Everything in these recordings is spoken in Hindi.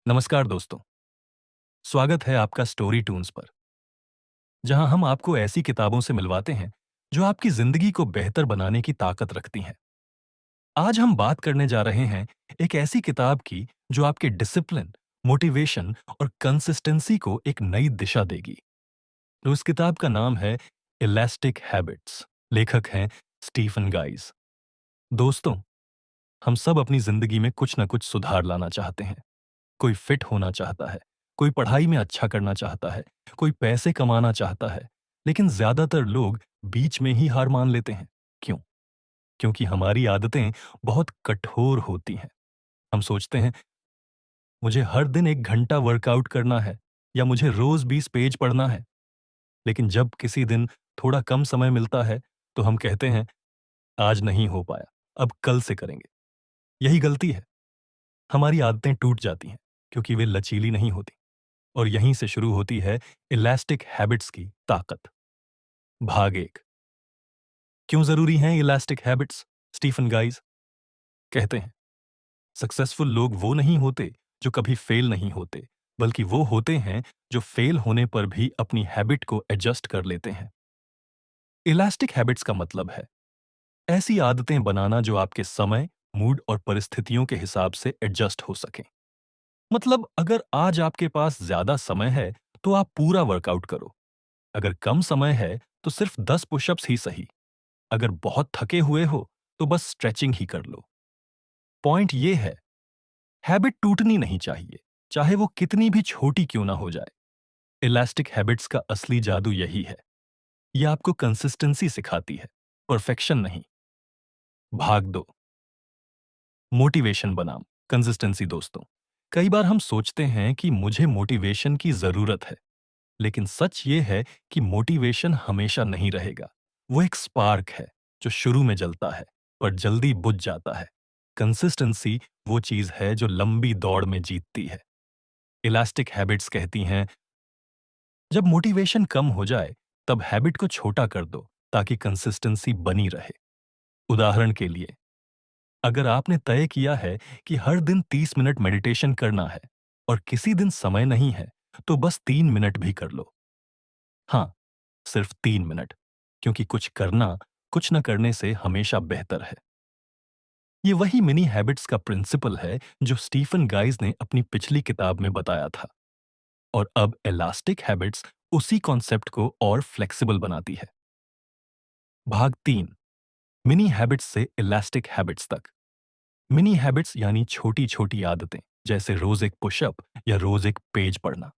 नमस्कार दोस्तों, स्वागत है आपका स्टोरी टून्स पर, जहां हम आपको ऐसी किताबों से मिलवाते हैं जो आपकी जिंदगी को बेहतर बनाने की ताकत रखती हैं। आज हम बात करने जा रहे हैं एक ऐसी किताब की जो आपके डिसिप्लिन, मोटिवेशन और कंसिस्टेंसी को एक नई दिशा देगी। तो उस किताब का नाम है इलास्टिक हैबिट्स। लेखक हैं स्टीफन गाइज। दोस्तों, हम सब अपनी जिंदगी में कुछ न कुछ सुधार लाना चाहते हैं। कोई फिट होना चाहता है, कोई पढ़ाई में अच्छा करना चाहता है, कोई पैसे कमाना चाहता है, लेकिन ज्यादातर लोग बीच में ही हार मान लेते हैं। क्यों? क्योंकि हमारी आदतें बहुत कठोर होती हैं। हम सोचते हैं, मुझे हर दिन 1 घंटा वर्कआउट करना है या मुझे रोज 20 पेज पढ़ना है। लेकिन जब किसी दिन थोड़ा कम समय मिलता है, तो हम कहते हैं, आज नहीं हो पाया, अब कल से करेंगे। यही गलती है। हमारी आदतें टूट जाती हैं क्योंकि वे लचीली नहीं होती। और यहीं से शुरू होती है इलास्टिक हैबिट्स की ताकत। भाग एक। क्यों जरूरी हैं इलास्टिक हैबिट्स? स्टीफन गाइज कहते हैं, सक्सेसफुल लोग वो नहीं होते जो कभी फेल नहीं होते, बल्कि वो होते हैं जो फेल होने पर भी अपनी हैबिट को एडजस्ट कर लेते हैं। इलास्टिक हैबिट्स का मतलब है ऐसी आदतें बनाना जो आपके समय, मूड और परिस्थितियों के हिसाब से एडजस्ट हो सकें। मतलब अगर आज आपके पास ज्यादा समय है तो आप पूरा वर्कआउट करो। अगर कम समय है तो सिर्फ 10 पुशअप्स ही सही। अगर बहुत थके हुए हो तो बस स्ट्रेचिंग ही कर लो। पॉइंट ये है, हैबिट टूटनी नहीं चाहिए, चाहे वो कितनी भी छोटी क्यों ना हो जाए। इलास्टिक हैबिट्स का असली जादू यही है। ये आपको कंसिस्टेंसी सिखाती है, परफेक्शन नहीं। भाग दो। मोटिवेशन बनाम कंसिस्टेंसी। दोस्तों, कई बार हम सोचते हैं कि मुझे मोटिवेशन की जरूरत है, लेकिन सच ये है कि मोटिवेशन हमेशा नहीं रहेगा। वो एक स्पार्क है जो शुरू में जलता है पर जल्दी बुझ जाता है। कंसिस्टेंसी वो चीज है जो लंबी दौड़ में जीतती है। इलास्टिक हैबिट्स कहती हैं, जब मोटिवेशन कम हो जाए तब हैबिट को छोटा कर दो ताकि कंसिस्टेंसी बनी रहे। उदाहरण के लिए, अगर आपने तय किया है कि हर दिन 30 मिनट मेडिटेशन करना है और किसी दिन समय नहीं है, तो बस 3 मिनट भी कर लो। हाँ, सिर्फ 3 मिनट, क्योंकि कुछ करना कुछ न करने से हमेशा बेहतर है। ये वही मिनी हैबिट्स का प्रिंसिपल है जो स्टीफन गाइज ने अपनी पिछली किताब में बताया था। और अब इलास्टिक हैबिट्स उसी कॉन्सेप्ट को और फ्लेक्सिबल बनाती है। भाग 3। मिनी हैबिट्स से इलास्टिक हैबिट्स तक। मिनी हैबिट्स यानी छोटी छोटी आदतें, जैसे रोज एक पुशअप या रोज एक पेज पढ़ना।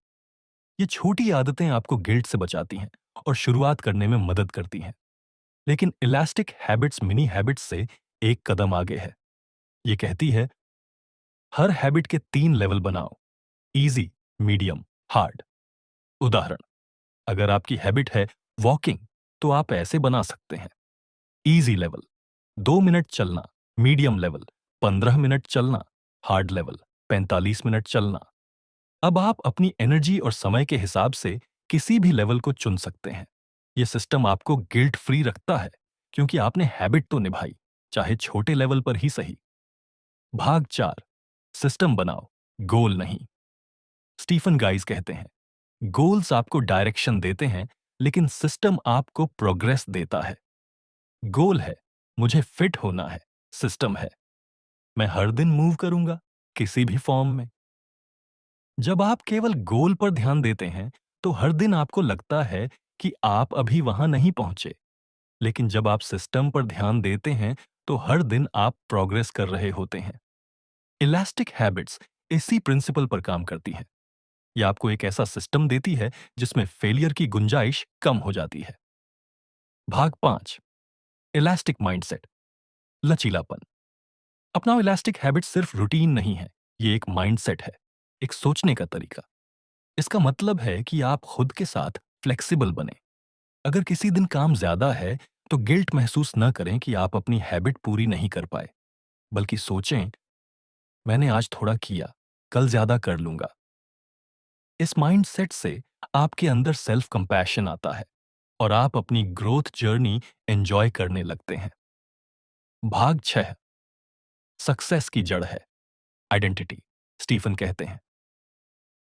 ये छोटी आदतें आपको गिल्ट से बचाती हैं और शुरुआत करने में मदद करती हैं। लेकिन इलास्टिक हैबिट्स मिनी हैबिट्स से एक कदम आगे है। ये कहती है, हर हैबिट के 3 लेवल बनाओ, इजी, मीडियम, हार्ड। उदाहरण, अगर आपकी हैबिट है वॉकिंग, तो आप ऐसे बना सकते हैं। इजी लेवल 2 मिनट चलना, मीडियम लेवल 15 मिनट चलना, हार्ड लेवल 45 मिनट चलना। अब आप अपनी एनर्जी और समय के हिसाब से किसी भी लेवल को चुन सकते हैं। यह सिस्टम आपको गिल्ट फ्री रखता है क्योंकि आपने हैबिट तो निभाई, चाहे छोटे लेवल पर ही सही। भाग 4। सिस्टम बनाओ, गोल नहीं। स्टीफन गाइज कहते हैं, गोल्स आपको डायरेक्शन देते हैं, लेकिन सिस्टम आपको प्रोग्रेस देता है। गोल है, मुझे फिट होना है। सिस्टम है, मैं हर दिन मूव करूंगा, किसी भी फॉर्म में। जब आप केवल गोल पर ध्यान देते हैं तो हर दिन आपको लगता है कि आप अभी वहां नहीं पहुंचे। लेकिन जब आप सिस्टम पर ध्यान देते हैं तो हर दिन आप प्रोग्रेस कर रहे होते हैं। इलास्टिक हैबिट्स इसी प्रिंसिपल पर काम करती हैं। यह आपको एक ऐसा सिस्टम देती है जिसमें फेलियर की गुंजाइश कम हो जाती है। भाग 5। इलास्टिक माइंडसेट, लचीलापन। अपना इलास्टिक हैबिट सिर्फ रूटीन नहीं है, ये एक माइंडसेट है, एक सोचने का तरीका। इसका मतलब है कि आप खुद के साथ फ्लेक्सिबल बने। अगर किसी दिन काम ज्यादा है तो गिल्ट महसूस न करें कि आप अपनी हैबिट पूरी नहीं कर पाए, बल्कि सोचें, मैंने आज थोड़ा किया, कल ज्यादा कर लूंगा। इस माइंडसेट से आपके अंदर सेल्फ कंपैशन आता है और आप अपनी ग्रोथ जर्नी एंजॉय करने लगते हैं। भाग 6। सक्सेस की जड़ है आइडेंटिटी। स्टीफन कहते हैं,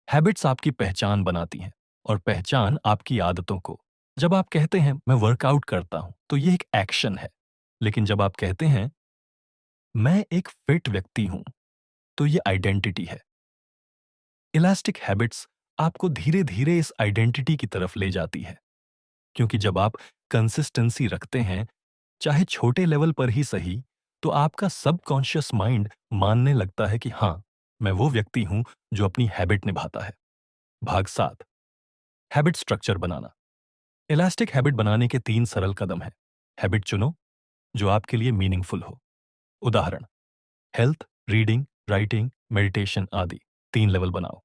हैबिट्स आपकी पहचान बनाती हैं और पहचान आपकी आदतों को। जब आप कहते हैं मैं वर्कआउट करता हूं तो ये एक एक्शन है, लेकिन जब आप कहते हैं मैं एक फिट व्यक्ति हूं तो ये आइडेंटिटी है। इलास्टिक हैबिट्स आपको धीरे धीरे इस आइडेंटिटी की तरफ ले जाती है, क्योंकि जब आप कंसिस्टेंसी रखते हैं, चाहे छोटे लेवल पर ही सही, तो आपका सबकॉन्शियस माइंड मानने लगता है कि हाँ, मैं वो व्यक्ति हूं जो अपनी हैबिट निभाता है। भाग 7, हैबिट स्ट्रक्चर बनाना। इलास्टिक हैबिट बनाने के 3 सरल कदम हैं। हैबिट चुनो जो आपके लिए मीनिंगफुल हो। उदाहरण, हेल्थ, रीडिंग, राइटिंग, मेडिटेशन आदि। 3 लेवल बनाओ।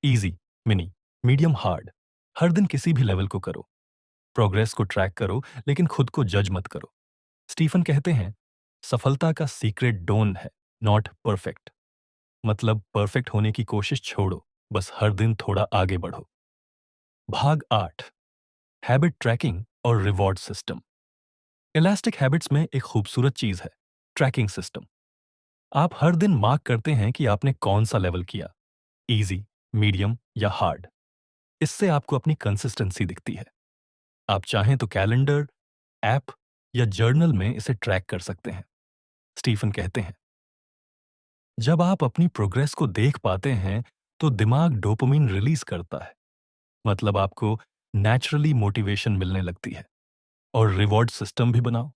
Easy, mini, medium, hard. हर दिन किसी भी लेवल को करो। प्रोग्रेस को ट्रैक करो, लेकिन खुद को जज मत करो। स्टीफन कहते हैं, सफलता का सीक्रेट डोन है, नॉट परफेक्ट। मतलब परफेक्ट होने की कोशिश छोड़ो, बस हर दिन थोड़ा आगे बढ़ो। भाग 8, हैबिट ट्रैकिंग और रिवॉर्ड सिस्टम। इलास्टिक हैबिट्स में एक खूबसूरत चीज है, ट्रैकिंग सिस्टम। आप हर दिन मार्क करते हैं कि आपने कौन सा लेवल किया, इजी, मीडियम या हार्ड। इससे आपको अपनी कंसिस्टेंसी दिखती है। आप चाहें तो कैलेंडर, ऐप या जर्नल में इसे ट्रैक कर सकते हैं। स्टीफन कहते हैं, जब आप अपनी प्रोग्रेस को देख पाते हैं तो दिमाग डोपामिन रिलीज करता है। मतलब आपको नेचुरली मोटिवेशन मिलने लगती है। और रिवॉर्ड सिस्टम भी बनाओ।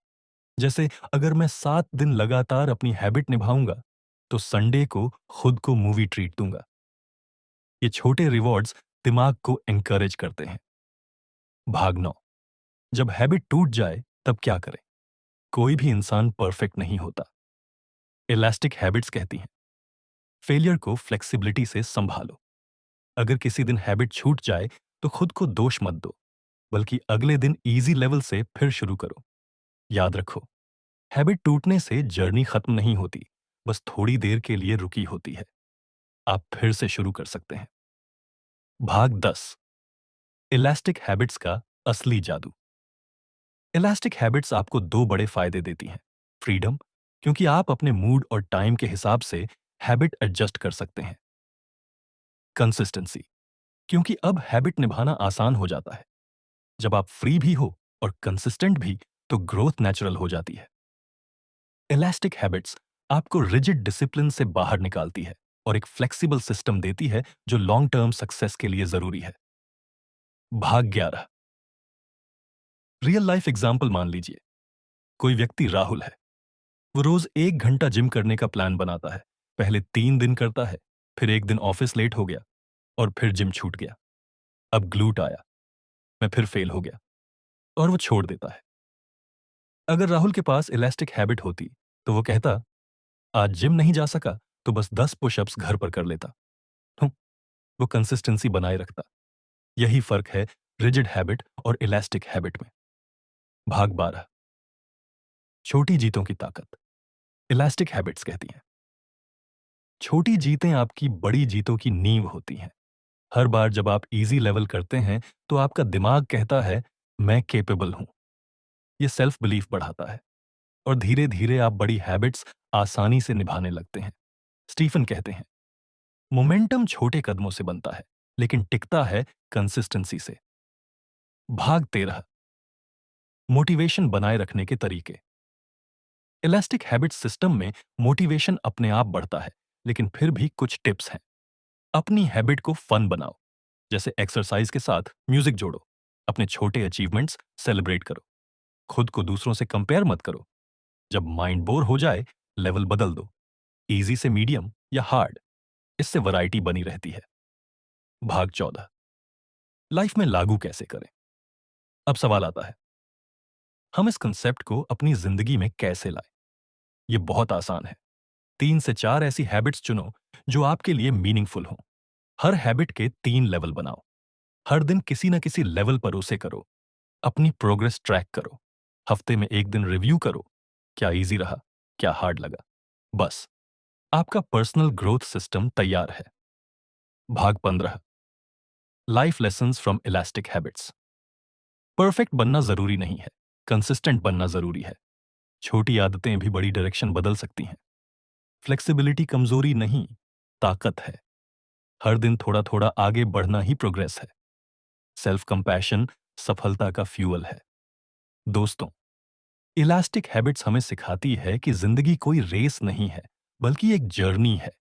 जैसे अगर मैं 7 दिन लगातार अपनी हैबिट निभाऊंगा तो संडे को खुद को मूवी ट्रीट दूंगा। ये छोटे रिवॉर्ड्स दिमाग को एनकरेज करते हैं। भाग 9, जब हैबिट टूट जाए तब क्या करें। कोई भी इंसान परफेक्ट नहीं होता। इलास्टिक हैबिट्स कहती हैं, फेलियर को फ्लेक्सिबिलिटी से संभालो। अगर किसी दिन हैबिट छूट जाए तो खुद को दोष मत दो, बल्कि अगले दिन इजी लेवल से फिर शुरू करो। याद रखो, हैबिट टूटने से जर्नी खत्म नहीं होती, बस थोड़ी देर के लिए रुकी होती है। आप फिर से शुरू कर सकते हैं। भाग 10, इलास्टिक हैबिट्स का असली जादू। इलास्टिक हैबिट्स आपको 2 बड़े फायदे देती हैं। फ्रीडम, क्योंकि आप अपने मूड और टाइम के हिसाब से हैबिट एडजस्ट कर सकते हैं। कंसिस्टेंसी, क्योंकि अब हैबिट निभाना आसान हो जाता है। जब आप फ्री भी हो और कंसिस्टेंट भी, तो ग्रोथ नेचुरल हो जाती है। इलास्टिक हैबिट्स आपको रिजिड डिसिप्लिन से बाहर निकालती है और एक फ्लेक्सिबल सिस्टम देती है जो लॉन्ग टर्म सक्सेस के लिए जरूरी है। भाग 11, रियल लाइफ एग्जाम्पल मान लीजिए। कोई व्यक्ति राहुल है। वो रोज 1 घंटा जिम करने का प्लान बनाता है। पहले 3 दिन करता है, फिर एक दिन ऑफिस लेट हो गया और फिर जिम छूट गया। अब ग्लूट आया, मैं फिर फेल हो गया और वो छोड़ देता है। अगर राहुल के पास इलास्टिक हैबिट होती तो वो कहता, आज जिम नहीं जा सका तो बस 10 पुशअप्स घर पर कर लेता। हूं, वो कंसिस्टेंसी बनाए रखता। यही फर्क है रिजिड हैबिट और इलास्टिक हैबिट में। भाग 12, छोटी जीतों की ताकत। इलास्टिक हैबिट्स कहती हैं, छोटी जीतें आपकी बड़ी जीतों की नींव होती हैं। हर बार जब आप इजी लेवल करते हैं तो आपका दिमाग कहता है मैं केपेबल हूं। ये सेल्फ बिलीफ बढ़ाता है और धीरे धीरे आप बड़ी हैबिट्स आसानी से निभाने लगते हैं। स्टीफन कहते हैं, मोमेंटम छोटे कदमों से बनता है, लेकिन टिकता है कंसिस्टेंसी से। भाग 13, मोटिवेशन बनाए रखने के तरीके। इलास्टिक हैबिट सिस्टम में मोटिवेशन अपने आप बढ़ता है, लेकिन फिर भी कुछ टिप्स हैं। अपनी हैबिट को फन बनाओ, जैसे एक्सरसाइज के साथ म्यूजिक जोड़ो। अपने छोटे अचीवमेंट्स सेलिब्रेट करो। खुद को दूसरों से कंपेयर मत करो। जब माइंड बोर हो जाए, लेवल बदल दो, इजी से मीडियम या हार्ड। इससे वैरायटी बनी रहती है। भाग 14, लाइफ में लागू कैसे करें। अब सवाल आता है, हम इस कंसेप्ट को अपनी जिंदगी में कैसे लाएं। ये बहुत आसान है। 3 से 4 ऐसी हैबिट्स चुनो जो आपके लिए मीनिंगफुल हो। हर हैबिट के 3 लेवल बनाओ। हर दिन किसी न किसी लेवल पर उसे करो। अपनी प्रोग्रेस ट्रैक करो। हफ्ते में एक दिन रिव्यू करो, क्या इजी रहा, क्या हार्ड लगा। बस, आपका पर्सनल ग्रोथ सिस्टम तैयार है। भाग 15, life lessons from elastic habits. Perfect बनना जरूरी नहीं है, कंसिस्टेंट बनना जरूरी है। छोटी आदतें भी बड़ी डायरेक्शन बदल सकती हैं। फ्लेक्सिबिलिटी कमजोरी नहीं, ताकत है। हर दिन थोड़ा-थोड़ा आगे बढ़ना ही प्रोग्रेस है। सेल्फ कंपैशन सफलता का फ्यूल है। दोस्तों, इलास्टिक हैबिट्स हमें सिखाती है कि जिंदगी कोई रेस नहीं है, बल्कि एक जर्नी है,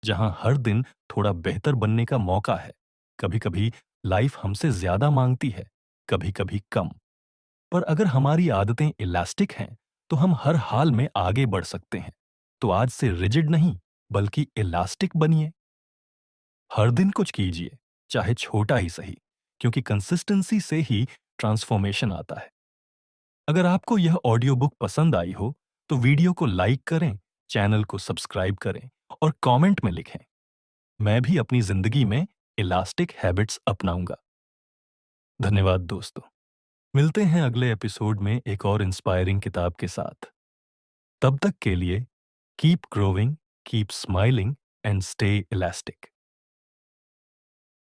जहां हर दिन थोड़ा बेहतर बनने का मौका है। कभी-कभी लाइफ हमसे ज्यादा मांगती है, कभी-कभी कम। पर अगर हमारी आदतें इलास्टिक हैं, तो हम हर हाल में आगे बढ़ सकते हैं। तो आज से रिजिड नहीं, बल्कि इलास्टिक बनिए। हर दिन कुछ कीजिए, चाहे छोटा ही सही, क्योंकि कंसिस्टेंसी से ही ट्रांसफॉर्मेशन आता है। अगर आपको यह ऑडियो बुक पसंद आई हो, तो वीडियो को लाइक करें, चैनल को सब्सक्राइब करें और कमेंट में लिखें। मैं भी अपनी जिंदगी में इलास्टिक हैबिट्स अपनाऊंगा। धन्यवाद दोस्तों। मिलते हैं अगले एपिसोड में एक और इंस्पायरिंग किताब के साथ। तब तक के लिए keep growing, keep smiling and stay elastic.